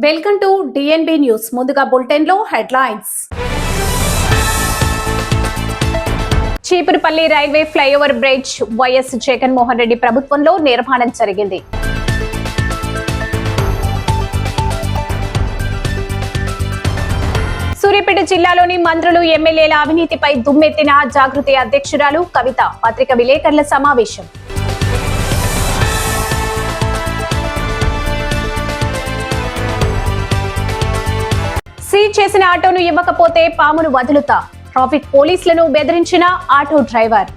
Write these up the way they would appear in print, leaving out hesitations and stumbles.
Welcome to DNB news. ముందుగా bulletin లో headlines. Cheepurupalli railway flyover bridge YS Jaganmohan Reddy ప్రభుత్వంలో నిర్మాణం జరిగింది. సూర్యాపేట జిల్లాలోని మంత్రులు ఎమ్మెల్యేల అవినీతిపై దుమ్మెత్తిన జాగృతి అధ్యక్షురాలు కవిత పత్రికా విలేకరుల సమావేశం. సీజ్ చేసిన ఆటోను ఇవ్వకపోతే పామును వదులుతా, ట్రాఫిక్ పోలీసులను బెదిరించిన ఆటో డ్రైవర్.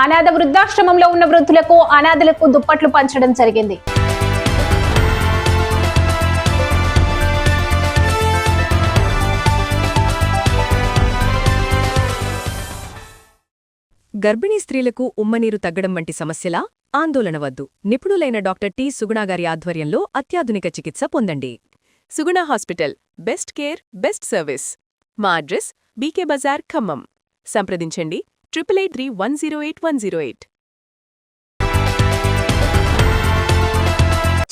అనాథ వృద్ధాశ్రమంలో ఉన్న వృద్ధులకు అనాథలకు దుప్పట్లు పంచడం జరిగింది. గర్భిణీ స్త్రీలకు ఉమ్మనీరు తగ్గడం వంటి సమస్యలా? ఆందోళన వద్దు. నిపుణులైన డాక్టర్ టి. సుగుణ గారి ఆధ్వర్యంలో అత్యాధునిక చికిత్స పొందండి. Suguna hospital, best care, best service. మా అడ్రస్ బీకే బజార్, ఖమ్మం. సంప్రదించండి 8831081108.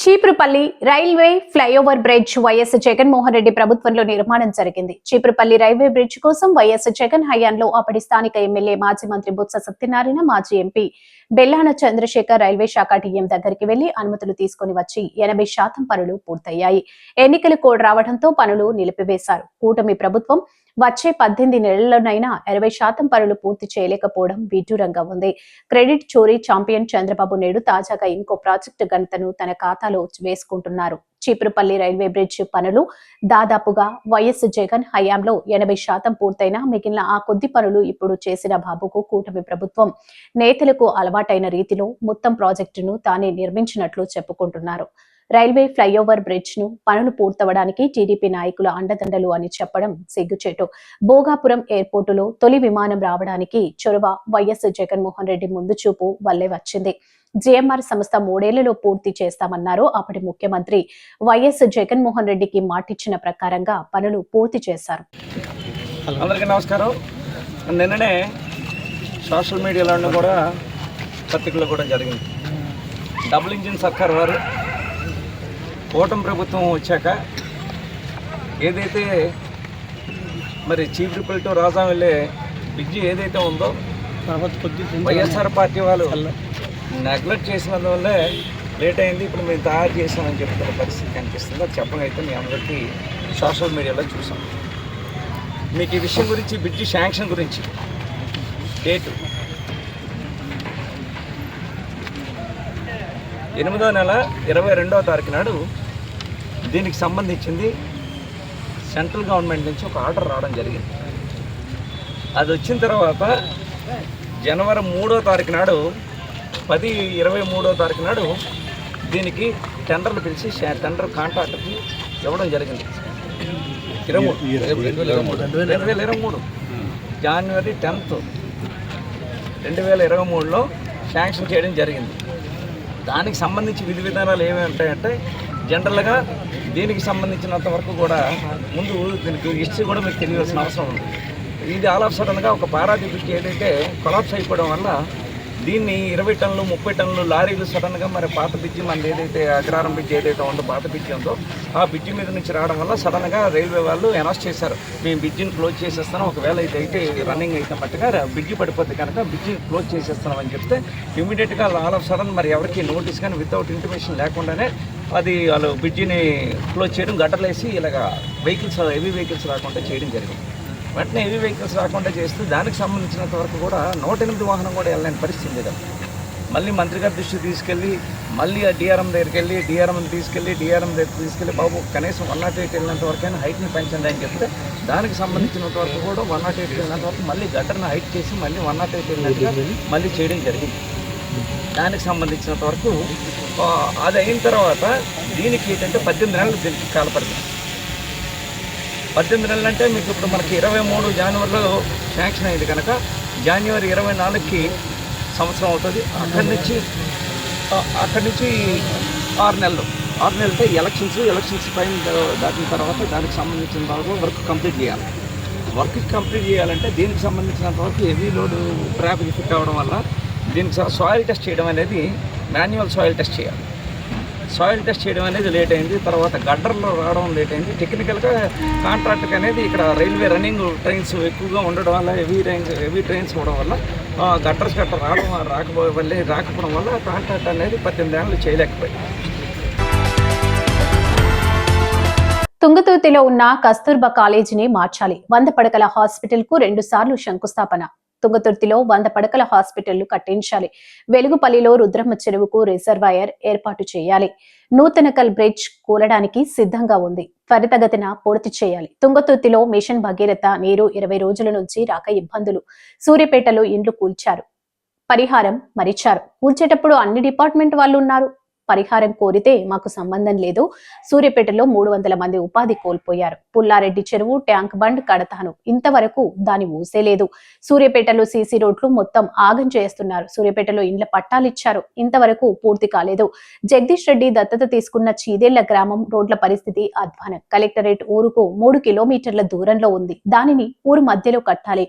Cheepurupalli railway flyover bridge YS Jaganmohan Reddy ప్రభుత్వంలో నిర్మాణం జరిగింది. చీపురుపల్లి రైల్వే బ్రిడ్జ్ కోసం వైఎస్ జగన్ హయాంలో అప్పటి స్థానిక ఎమ్మెల్యే మాజీ మంత్రి బొత్స సత్యనారాయణ, మాజీ ఎంపీ బెల్లాన చంద్రశేఖర్ రైల్వే శాఖ టీఎం దగ్గరికి వెళ్లి అనుమతులు తీసుకుని వచ్చి 80% పనులు పూర్తయ్యాయి. ఎన్నికలు కోడ్ రావడంతో పనులు నిలిపివేశారు. కూటమి ప్రభుత్వం వచ్చే 18 నెలల్లోనైనా 20% పనులు పూర్తి చేయలేకపోవడం విడ్డూరంగా ఉంది. క్రెడిట్ చోరీ ఛాంపియన్ చంద్రబాబు నాయుడు తాజాగా ఇంకో ప్రాజెక్టు ఘనతను తన ఖాతాలో వేసుకుంటున్నారు. చీపురుపల్లి రైల్వే బ్రిడ్జ్ పనులు దాదాపుగా వైఎస్ జగన్ హయాంలో 80% పూర్తయినా మిగిలిన ఆ కొద్ది పనులు ఇప్పుడు చేసిన బాబుకు కూటమి ప్రభుత్వం నేతలకు అలవాటైన రీతిలో మొత్తం ప్రాజెక్టును తానే నిర్మించినట్లు చెప్పుకుంటున్నారు. రైల్వే ఫ్లైఓవర్ బ్రిడ్జ్ ను పనులు పూర్తవడానికి టీడీపీ నాయకుల అండదండలు అని చెప్పడం సిగ్గుచేటు. భోగాపురం ఎయిర్పోర్టులో తొలి విమానం రావడానికి చొరవ వైఎస్ జగన్మోహన్ రెడ్డి ముందు చూపు వల్లే వచ్చింది. జిఎంఆర్ సంస్థ 3 ఏళ్లలో పూర్తి చేస్తామన్నారు. అప్పటి ముఖ్యమంత్రి వైఎస్ జగన్మోహన్ రెడ్డికి మాటిచ్చిన ప్రకారంగా పనులు పూర్తి చేశారు. అందరికీ నమస్కారం. నిన్ననే సోషల్ మీడియాలో కూడా పత్రికల్లో కూడా జరిగింది. డబుల్ ఇంజిన్ సర్కార్ వారు కూటమి ప్రభుత్వం వచ్చాక ఏదైతే మరి చీపురుపల్లి టు రాజాం వెళ్ళే బ్రిడ్జి ఏదైతే ఉందో వైఎస్ఆర్ పార్టీ వాళ్ళు నెగ్లెక్ట్ చేసినందువల్లే లేట్ అయింది. ఇప్పుడు మేము తయారు చేసామని చెప్తున్న పరిస్థితి కనిపిస్తుంది. అది చెప్పగైతే మీ అందరికీ సోషల్ మీడియాలో చూసాం. మీకు ఈ విషయం గురించి, బ్రిడ్జి శాంక్షన్ గురించి డేటు 8వ నెల 22వ తారీఖు నాడు దీనికి సంబంధించింది సెంట్రల్ గవర్నమెంట్ నుంచి ఒక ఆర్డర్ రావడం జరిగింది. అది వచ్చిన తర్వాత జనవరి 3వ తారీఖు నాడు 10/23వ తారీఖు నాడు దీనికి టెండర్లు పిలిచి టెండర్ కాంట్రాక్టర్కి ఇవ్వడం జరిగింది. 2023 జనవరి 10th 2023లో శాంక్షన్ చేయడం జరిగింది. దానికి సంబంధించి విధి విధానాలు ఏమేమి ఉంటాయంటే, జనరల్గా దీనికి సంబంధించినంత వరకు కూడా ముందు దీనికి హిస్టరీ కూడా మీకు తెలియాల్సిన అవసరం ఉంది. ఇది ఆల్ ఆఫ్ సడన్గా ఒక పారాది బ్రిడ్జ్ ఏదైతే కొలాప్స్ అయిపోవడం వల్ల దీన్ని 20 టన్నులు 30 టన్నులు లారీలు సడన్గా మరి పాత బ్రిడ్జి మనది ఏదైతే అగ్రహారం బ్రిడ్జ్ ఏదైతే ఉందో పాత బ్రిడ్జి ఉందో ఆ బ్రిడ్జి మీద నుంచి రావడం వల్ల సడన్గా రైల్వే వాళ్ళు అనౌన్స్ చేశారు, మేము బ్రిడ్జిని క్లోజ్ చేసేస్తాం, ఒకవేళ ఇదైతే రన్నింగ్ అయితే మట్టుగా బ్రిడ్జి పడిపోద్ది కనుక బ్రిడ్జి క్లోజ్ చేసేస్తున్నాం అని చెప్తే ఇమీడియట్గా ఆల్ ఆఫ్ సడన్ మరి ఎవరికి నోటీస్ కానీ వితౌట్ ఇంటిమేషన్ లేకుండానే అది వాళ్ళు బ్రిడ్జిని క్లోజ్ చేయడం, గట్టలేసి ఇలాగ వెహికల్స్ హెవీ వెహికల్స్ రాకుండా చేయడం జరిగింది. వెంటనే హెవీ వెహికల్స్ రాకుండా చేస్తూ దానికి సంబంధించినంత వరకు కూడా 108 వాహనం కూడా వెళ్ళలేని పరిస్థితి కదా. మళ్ళీ మంత్రి గారి దృష్టికి తీసుకెళ్ళి మళ్ళీ ఆ డిఆర్ఎం దగ్గరికి వెళ్ళి డిఆర్ఎం దగ్గరికి తీసుకెళ్ళి బాబు కనీసం 108 వెళ్ళినంత వరకైనా హైట్ని పెంచండి అని చెప్తే దానికి సంబంధించినంత వరకు కూడా 108 వెళ్ళినంత వరకు మళ్ళీ గట్టర్ని హైట్ చేసి మళ్ళీ 108 వెళ్ళినట్టుగా మళ్ళీ చేయడం జరిగింది. దానికి సంబంధించినంత వరకు అది అయిన తర్వాత దీనికి ఏంటంటే 18 నెలలు దీనికి కాలపడుతుంది. 18 నెలలు అంటే మీకు ఇప్పుడు మనకి 23 జనవరిలో శాంక్షన్ అయింది కనుక జనవరి 24కి సంవత్సరం అవుతుంది. అక్కడి నుంచి 6 నెలలతో ఎలక్షన్స్ పైన దాటిన తర్వాత దానికి సంబంధించిన వర్క్ కంప్లీట్ చేయాలి. వర్క్ కంప్లీట్ చేయాలంటే దీనికి సంబంధించినంత వరకు హెవీ లోడ్ ట్రాఫిక్ ఫిట్ అవ్వడం వల్ల దీనికి సాయిల్ టెస్ట్ చేయడం అనేది మాన్యువల్ సాయిల్ టెస్ట్ చేయాలి. సాయిల్ టెస్ట్ చేయడం అనేది లేట్ అయింది. తర్వాత గడ్డర్లో రావడం లేట్ అయింది. టెక్నికల్గా కాంట్రాక్ట్కి అనేది ఇక్కడ రైల్వే రన్నింగ్ ట్రైన్స్ ఎక్కువగా ఉండడం వల్ల హెవీ ట్రైన్స్ ఉండడం వల్ల గడ్డర్స్ రాకపోవడం వల్ల కాంట్రాక్ట్ అనేది 18 ఏళ్ళు చేయలేకపోయింది. తుంగతుర్తిలో ఉన్న కస్తూర్బా కాలేజీని మార్చాలి. 100 పడకల హాస్పిటల్ కు 2 సార్లు శంకుస్థాపన. తుంగతుర్తిలో 100 పడకల హాస్పిటల్ కట్టించాలి. వెలుగుపల్లిలో రుద్రమ్మ చెరువుకు రిజర్వాయర్ ఏర్పాటు చేయాలి. నూతనకల్ బ్రిడ్జ్ కూలడానికి సిద్ధంగా ఉంది. త్వరితగతిన పూర్తి చేయాలి. తుంగతుర్తిలో మిషన్ భగీరథ నీరు 20 రోజుల నుంచి రాక ఇబ్బందులు. సూర్యాపేటలో ఇండ్లు కూల్చారు. పరిహారం మరిచారు. కూల్చేటప్పుడు అన్ని డిపార్ట్మెంట్ వాళ్ళు ఉన్నారు. పరిహారం కోరితే మాకు సంబంధం లేదు. సూర్యాపేటలో 300 మంది ఉపాధి కోల్పోయారు. పుల్లారెడ్డి చెరువు ట్యాంక్ బండ్ కడతాను, ఇంతవరకు దాని ఊసేలేదు. సూర్యాపేటలో సీసీ రోడ్లు మొత్తం ఆగం చేస్తున్నారు. సూర్యాపేటలో ఇండ్ల పట్టాలిచ్చారు, ఇంతవరకు పూర్తి కాలేదు. జగదీష్ రెడ్డి దత్తత తీసుకున్న చీదేళ్ల గ్రామం రోడ్ల పరిస్థితి అధ్వానం. కలెక్టరేట్ ఊరుకు 3 కిలోమీటర్ల దూరంలో ఉంది. దానిని ఊరు మధ్యలో కట్టాలి.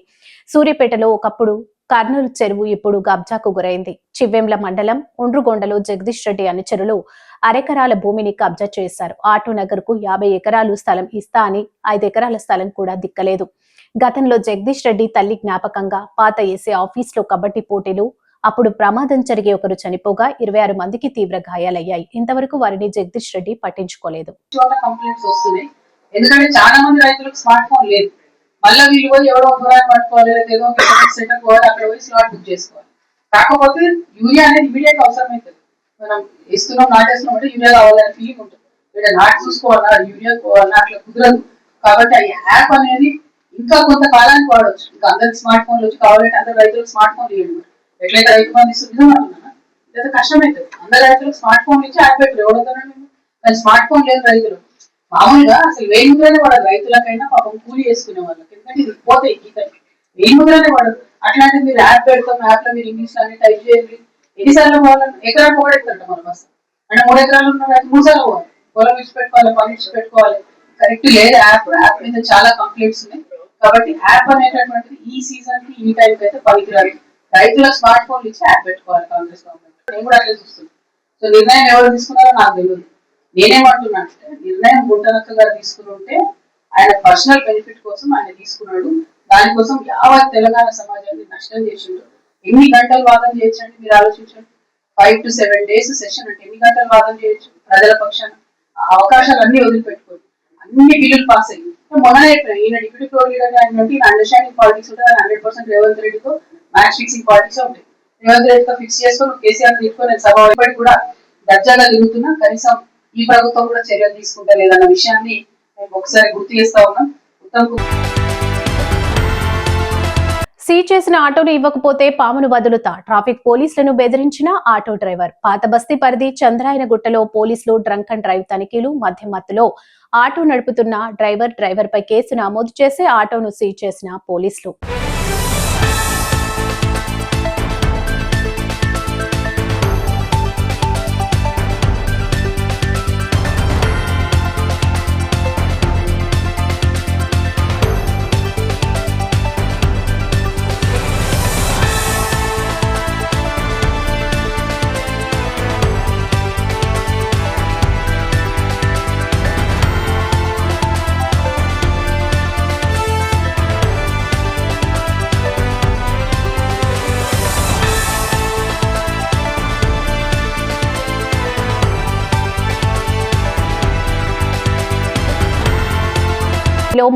సూర్యాపేటలో ఒకప్పుడు కర్నూలు చెరువు ఇప్పుడు కబ్జాకు గురైంది. చివ్వెంల మండలం ఉండ్రుగొండలో జగదీష్ రెడ్డి అనుచరులు అరెకరాల భూమిని కబ్జా చేశారు. ఆటోనగర్ కు 50 ఎకరాలు స్థలం ఇస్తా అని 5 ఎకరాల స్థలం కూడా దిక్కలేదు. గతంలో జగదీష్ రెడ్డి తల్లి జ్ఞాపకంగా పాత ఏసీ ఆఫీస్ లో కబడ్డీ పోటీలు, అప్పుడు ప్రమాదం జరిగి ఒకరు చనిపోగా 26 మందికి తీవ్ర గాయాలయ్యాయి. ఇంతవరకు వారిని జగదీష్ రెడ్డి పట్టించుకోలేదు. ఎందుకంటే చాలా మంది రైతులకు స్మార్ట్ ఫోన్ లేదు. మళ్ళీ వీళ్ళు పోయి ఎవరో దూరాన్ని పట్టుకోవాలి, లేదా ఏదో సెంటర్ పోవాలి, అక్కడ పోయి స్లాట్ బుక్ చేసుకోవాలి. కాకపోతే యూరియా అనేది ఇమీడియట్ అవసరం అవుతుంది. మనం ఇస్తున్నాం, నాటేస్తున్నాం అంటే యూరియా కావాలని ఫీలింగ్ ఉంటుంది. ఇక్కడ నాటు చూసుకోవాలా, యూరియా పోవాలా, అట్లా కుదరదు. కాబట్టి ఆ యాప్ అనేది ఇంకా కొంతకాలానికి వాడవచ్చు. ఇంకా అందరికి స్మార్ట్ ఫోన్లు వచ్చి కావాలంటే అందరు రైతులకు స్మార్ట్ ఫోన్ ఇవ్వండి. ఎట్లయితే రైతు బంధు ఇస్తుందో అంటున్నా, లేదా కష్టమవుతుంది. అందరు రైతులకు స్మార్ట్ ఫోన్ ఇచ్చి యాప్ పెట్టరు. ఎవడవుతారండి? కానీ స్మార్ట్ ఫోన్ లేదు రైతులు. మామూలుగా అసలు వేయి ముద్రనే పడదు రైతులకైనా, పాపం కూలి చేసుకునే వాళ్ళకి. ఎందుకంటే ఇది పోతాయి గీతకి, వేయి ముద్రనే పడదు. అట్లాంటి మీరు యాప్ పెడతాం, యాప్ లో మీరు ఇంగ్లీష్ అన్ని టైప్ చేయండి. ఎన్నిసార్లు పోవాలి? ఎకరానికి 3 ఎకరాలు మన బస్ అంటే 3 ఎకరాలు ఉన్న 3 సార్లు పోవాలి. పొలం ఇచ్చి పెట్టుకోవాలి, పని ఇచ్చి పెట్టుకోవాలి. కరెక్ట్ లేదు యాప్. యాప్ మీద చాలా కంప్లైంట్స్ ఉన్నాయి. కాబట్టి యాప్ అనేటటువంటిది ఈ సీజన్ కి ఈ టైంకి అయితే పనికిరాదు. రైతులకు స్మార్ట్ ఫోన్లు ఇచ్చి యాప్ పెట్టుకోవాలి కాంగ్రెస్ గవర్నమెంట్. నేను కూడా అట్లే చూస్తున్నాను. సో నిర్ణయం ఎవరు తీసుకున్నారో నాకు తెలియదు. నేనేమంటున్నా అంటే నిర్ణయం గుంటనక్క గారు తీసుకుని ఉంటే ఆయన పర్సనల్ బెనిఫిట్ కోసం ఆయన తీసుకున్నాడు. దానికోసం యావత్ తెలంగాణ సమాజాన్ని నష్టం చేసిండు. ఎన్ని గంటలు వాదన చేయొచ్చండి మీరు ఆలోచించండి. 5 to 7 days సెషన్ అంటే ఎన్ని గంటలు వాదన చేయొచ్చు ప్రజల పక్షాన? అవకాశాలు అన్ని వదిలిపెట్టుకోండి. అన్ని బిల్లులు పాస్ అయ్యి మొన్ననే ఈయన డిప్యూటీ ఫ్లోర్ లీడర్ ఆయన నుండి అండర్స్టాండింగ్ పాలిటిక్స్ ఉంటుంది. 100% రేవంత్ రెడ్డితో మ్యాచ్ ఫిక్సింగ్ పాలిటిక్స్ ఉంటాయి. రేవంత్ రెడ్డితో ఫిక్స్ చేసుకొని కేసీఆర్ తీసుకొని సభ ఇప్పటికి కూడా దర్జాగా తిరుగుతున్నా. కనీసం ఈ ప్రభుత్వం కూడా చర్యలు తీసుకుంటా లేదన్న విషయాన్ని మేము ఒకసారి గుర్తు చేస్తా ఉన్నాం. సీజ్ చేసిన ఆటోను ఇవ్వకపోతే పామును వదులుతా, ట్రాఫిక్ పోలీసులను బెదిరించిన ఆటో డ్రైవర్. పాత బస్తీ పరిధి చంద్రాయనగుట్టలో పోలీసులు డ్రంక్ అండ్ డ్రైవ్ తనిఖీలు. మధ్యలో ఆటో నడుపుతున్న డ్రైవర్ పై కేసు నమోదు చేసి ఆటోను సీజ్ చేసిన పోలీసులు.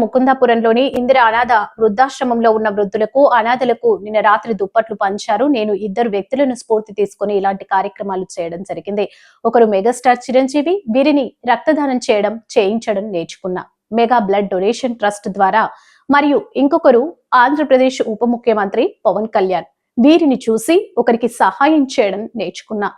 ముకుందాపురంలోని ఇందిరా అనాథ వృద్ధాశ్రమంలో ఉన్న వృద్ధులకు అనాథలకు నిన్న రాత్రి దుప్పట్లు పంచారు. నేను 2 వ్యక్తులను స్ఫూర్తి తీసుకుని ఇలాంటి కార్యక్రమాలు చేయడం జరిగింది. ఒకరు మెగాస్టార్ చిరంజీవి, వీరిని రక్తదానం చేయించడం నేర్చుకున్నా. మెగా బ్లడ్ డొనేషన్ ట్రస్ట్ ద్వారా. మరియు ఇంకొకరు ఆంధ్రప్రదేశ్ ఉప ముఖ్యమంత్రి పవన్ కళ్యాణ్. వీరిని చూసి ఒకరికి సహాయం చేయడం నేర్చుకున్నా.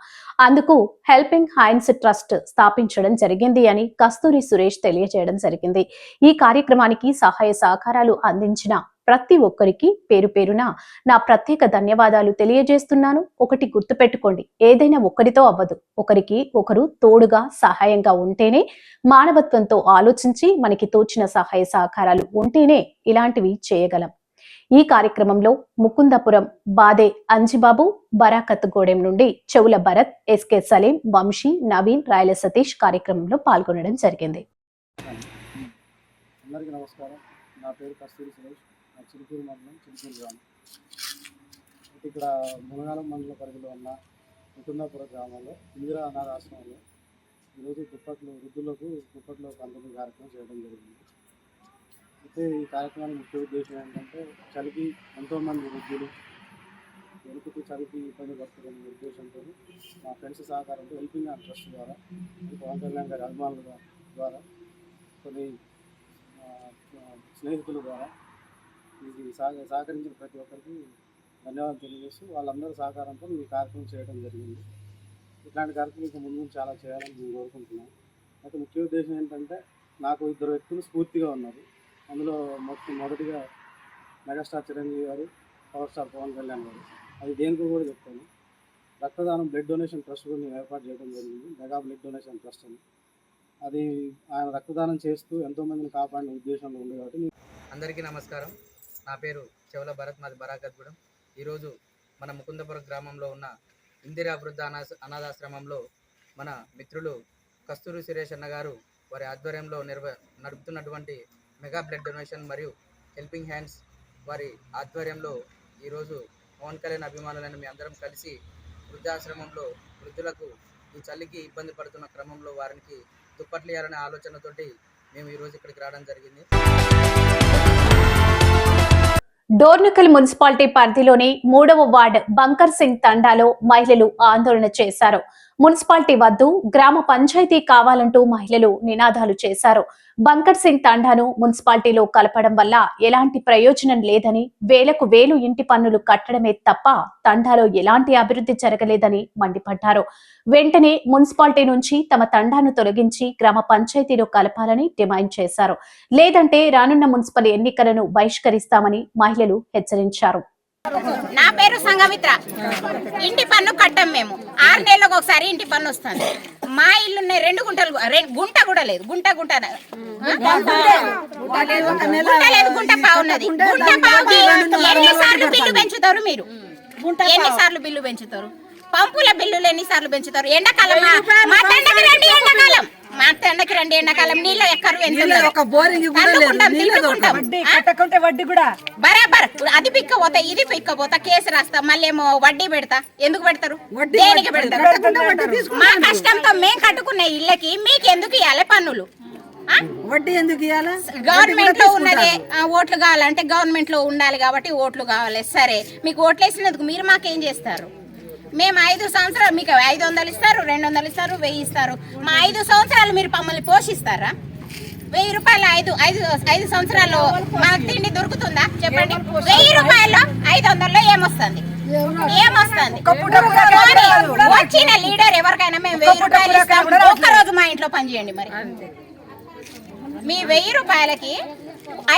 అందుకు హెల్పింగ్ హ్యాండ్స్ ట్రస్ట్ స్థాపించడం జరిగింది అని కస్తూరి సురేష్ తెలియజేయడం జరిగింది. ఈ కార్యక్రమానికి సహాయ సహకారాలు అందించిన ప్రతి ఒక్కరికి పేరు పేరున నా ప్రత్యేక ధన్యవాదాలు తెలియజేస్తున్నాను. ఒకటి గుర్తుపెట్టుకోండి, ఏదైనా ఒకరితో అవ్వదు. ఒకరికి ఒకరు తోడుగా సహాయంగా ఉంటేనే, మానవత్వంతో ఆలోచించి మనకి తోచిన సహాయ సహకారాలు ఉంటేనే ఇలాంటివి చేయగలం. ఈ కార్యక్రమంలో ముకుందపురం బాదే అంజిబాబు, బరాకత్గూడెం నుండి చెవుల భరత్, ఎస్కే సలీం, వంశీ, నవీన్, రాయల సతీష్ కార్యక్రమంలో పాల్గొనడం జరిగింది. అందరికీ నమస్కారం. నా పేరు కస్తూరి సురేష్. నా చిలుకూరు మండలం, చిలుకూరు గ్రామం. ఇక్కడ మునగాలం మండల పరిధిలో ఉన్న ముకుందాపురం గ్రామంలో ఇందిరా అనాథ ఆశ్రమంలో ఈరోజు వృద్ధులకు దుప్పట్లు పంపిణీ కార్యక్రమం చేయడం జరిగింది. అయితే ఈ కార్యక్రమానికి ముఖ్య ఉద్దేశం ఏంటంటే, చలికి ఎంతోమంది వృద్ధులు వెనుకకు చలికి ఇబ్బంది పడుతున్న ఉద్దేశంతో మా ఫ్రెండ్స్ సహకారంతో హెల్పింగ్ హ్యాండ్ ట్రస్ట్ ద్వారా, పవన్ కళ్యాణ్ గారి అభిమానుల ద్వారా, కొన్ని స్నేహితుల ద్వారా ఇది సహకరించిన ప్రతి ఒక్కరికి ధన్యవాదాలు తెలియజేస్తూ, వాళ్ళందరూ సహకారంతో ఈ కార్యక్రమం చేయడం జరిగింది. ఇట్లాంటి కార్యక్రమం ఇంకా ముందు చాలా చేయాలని నేను కోరుకుంటున్నాను. అయితే ముఖ్య ఉద్దేశం ఏంటంటే, నాకు ఇద్దరు వ్యక్తులు స్ఫూర్తిగా ఉన్నారు. అందులో మొదటిగా మెగాస్టార్ చిరంజీవి గారు, పవర్ స్టార్ పవన్ కళ్యాణ్ గారు. అది దేనికో కూడా చెప్తాను. రక్తదానం బ్లడ్ డొనేషన్ ట్రస్ట్ కూడా నేను ఏర్పాటు చేయడం జరిగింది, మెగా బ్లడ్ డొనేషన్ ట్రస్ట్ అని. అది ఆయన రక్తదానం చేస్తూ ఎంతోమందిని కాపాడిన ఉద్దేశంలో ఉంది కాబట్టి. అందరికీ నమస్కారం. నా పేరు చెవుల భరత్, మాది బరాకత్గూడెం. ఈరోజు మన ముకుందపురం గ్రామంలో ఉన్న ఇందిరా వృద్ధ అనాథాశ్రమంలో మన మిత్రులు కస్తూరి సురేష్ అన్న గారు వారి ఆధ్వర్యంలో నడుపుతున్నటువంటి మెగా బ్లడ్ డొనేషన్ మరియు హెల్పింగ్ హ్యాండ్స్ వారి ఆధ్వర్యంలో ఈరోజు పవన్ కళ్యాణ్ అభిమానులను మీ అందరం కలిసి వృద్ధాశ్రమంలో వృద్ధులకు ఈ చలికి ఇబ్బంది పడుతున్న క్రమంలో వారికి దుప్పట్లు ఇవ్వాలనే ఆలోచనతోటి మేము ఈరోజు ఇక్కడికి రావడం జరిగింది. డోర్నకల్ మున్సిపాలిటీ పరిధిలోని 3వ వార్డు బంకర్ సింగ్ తండాలో మహిళలు ఆందోళన చేశారు. మున్సిపాలిటీ వద్దు, గ్రామ పంచాయతీ కావాలంటూ మహిళలు నినాదాలు చేశారు. బంకర్ సింగ్ తండాను మున్సిపాలిటీలో కలపడం వల్ల ఎలాంటి ప్రయోజనం లేదని, వేలకు వేలు ఇంటి పన్నులు కట్టడమే తప్ప తండాలో ఎలాంటి అభివృద్ధి జరగలేదని మండిపడ్డారు. వెంటనే మున్సిపాలిటీ నుంచి తమ తండాను తొలగించి గ్రామ పంచాయతీలో కలపాలని డిమాండ్ చేశారు. లేదంటే రానున్న మున్సిపల్ ఎన్నికలను బహిష్కరిస్తామని మహిళలు హెచ్చరించారు. నా పేరు సంగమిత్ర. ఇంటి పన్ను కట్టం మేము. 6 నెలలకు ఒకసారి ఇంటి పన్ను వస్తుంది. మా ఇల్లు 2 గుంటలు, గుంట కూడా లేదు. గుంట పావున్నది. గుంట పావుకి ఎన్నిసార్లు బిల్లు పెంచుతారు మీరు? ఎన్నిసార్లు బిల్లు పెంచుతారు? పంపుల బిల్లులు ఎన్నిసార్లు పెంచుతారు? ఎండాకాలం మా తండకి రండి, ఎండాకాలం మా తండకి రండి, ఎండాకాలం నీళ్ళు ఎక్కరు బరాబర్. అది పిక్కపోతా, ఇది పిక్కపోతా, కేసు రాస్తా, మళ్ళీ ఏమో వడ్డీ పెడతా. ఎందుకు పెడతారు? దేనికి పెడతారు? మా కష్టంతో మేము కట్టుకున్న ఇళ్ళకి మీకు ఎందుకు ఇవ్వాలి పన్నులు? వడ్డీ ఎందుకు ఇవ్వాలి? గవర్నమెంట్ లో ఉన్నదే ఓట్లు కావాలంటే గవర్నమెంట్ లో ఉండాలి కాబట్టి ఓట్లు కావాలి. సరే, మీకు ఓట్లు వేసినందుకు మీరు మాకేం చేస్తారు? మేము 5 సంవత్సరాలు మీకు 500 ఇస్తారు, 200 ఇస్తారు, 1000 ఇస్తారు. మా 5 సంవత్సరాలు మీరు మమ్మల్ని పోషిస్తారా? 1000 రూపాయలు 5 సంవత్సరాల్లో మాకు తిండి దొరుకుతుందా చెప్పండి? 1000 రూపాయల్లో 500లో ఏమొస్తుంది? వచ్చిన లీడర్ ఎవరికైనా మేము 1000 రూపాయలు ఇస్తాం, ఒక్కరోజు మా ఇంట్లో పనిచేయండి. మరి మీ 1000 రూపాయలకి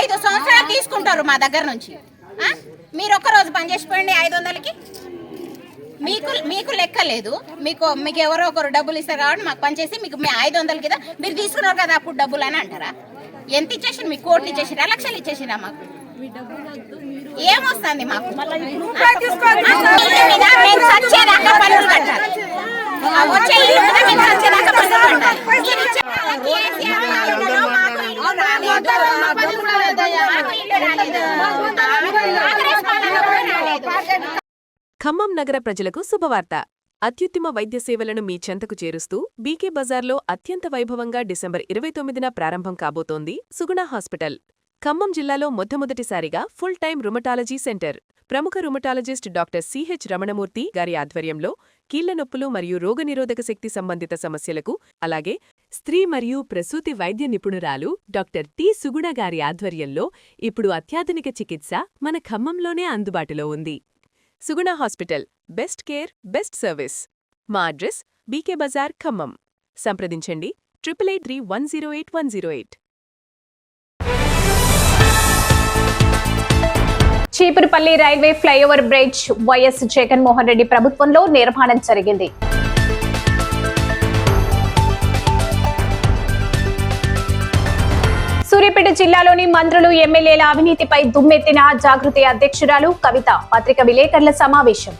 5 సంవత్సరాలు తీసుకుంటారు మా దగ్గర నుంచి. మీరు ఒక్కరోజు పని చేసిపోయండి 500కి. మీకు లెక్క లేదు. మీకు ఎవరో ఒకరు డబ్బులు ఇస్తారు కాబట్టి మాకు పనిచేసి మీకు 500 కదా మీరు తీసుకున్నారు కదా అప్పుడు డబ్బులు అని అంటారా? ఎంత ఇచ్చేసారు? మీకు కోట్లు ఇచ్చేసిరా, లక్షలు ఇచ్చేసిరా? మాకు ఏమొస్తుంది? మాకు వచ్చేదాకా పన్నులు కట్టాలి. వచ్చే ఇల్లు కూడా మేము వచ్చేదాకా పన్నులు కట్టాలి. ఖమ్మం నగర ప్రజలకు శుభవార్త. అత్యుత్తమ వైద్య సేవలను మీ చెంతకు చేరుస్తూ బీకే బజార్లో అత్యంత వైభవంగా డిసెంబర్ 29న ప్రారంభం కాబోతోంది సుగుణ హాస్పిటల్. ఖమ్మం జిల్లాలో మొట్టమొదటిసారిగా ఫుల్ టైం రుమటాలజీ సెంటర్. ప్రముఖ రుమటాలజిస్ట్ డాక్టర్ సిహెచ్ రమణమూర్తి గారి ఆధ్వర్యంలో కీళ్ల నొప్పులు మరియు రోగనిరోధక శక్తి సంబంధిత సమస్యలకు, అలాగే స్త్రీ మరియు ప్రసూతి వైద్య నిపుణురాలు డాక్టర్ టి సుగుణ గారి ఆధ్వర్యంలో ఇప్పుడు అత్యాధునిక చికిత్స మన ఖమ్మంలోనే అందుబాటులో ఉంది. Suguna hospital, best care, best service. మా అడ్రస్ బీకే బజార్, ఖమ్మం. సంప్రదించండి 8883108108. Cheepurupalli railway flyover bridge YS Jaganmohan Reddy ప్రభుత్వంలో నిర్మాణం జరిగింది. సూర్యాపేట జిల్లాలోని మంత్రులు, ఎమ్మెల్యేల అవినీతిపై దుమ్మెత్తిన జాగృతి అధ్యక్షురాలు కవిత పత్రిక విలేకరుల సమావేశం.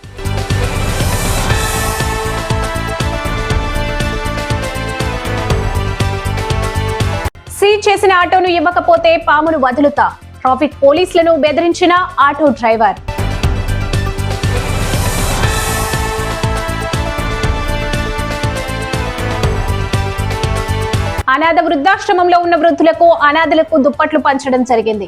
సీజ్ చేసిన ఆటోను ఇవ్వకపోతే పామును వదులుతా, ట్రాఫిక్ పోలీసులను బెదిరించిన ఆటో డ్రైవర్. అనాథ వృద్ధాశ్రమంలో ఉన్న వృద్ధులకు, అనాథలకు దుప్పట్లు పంచడం జరిగింది.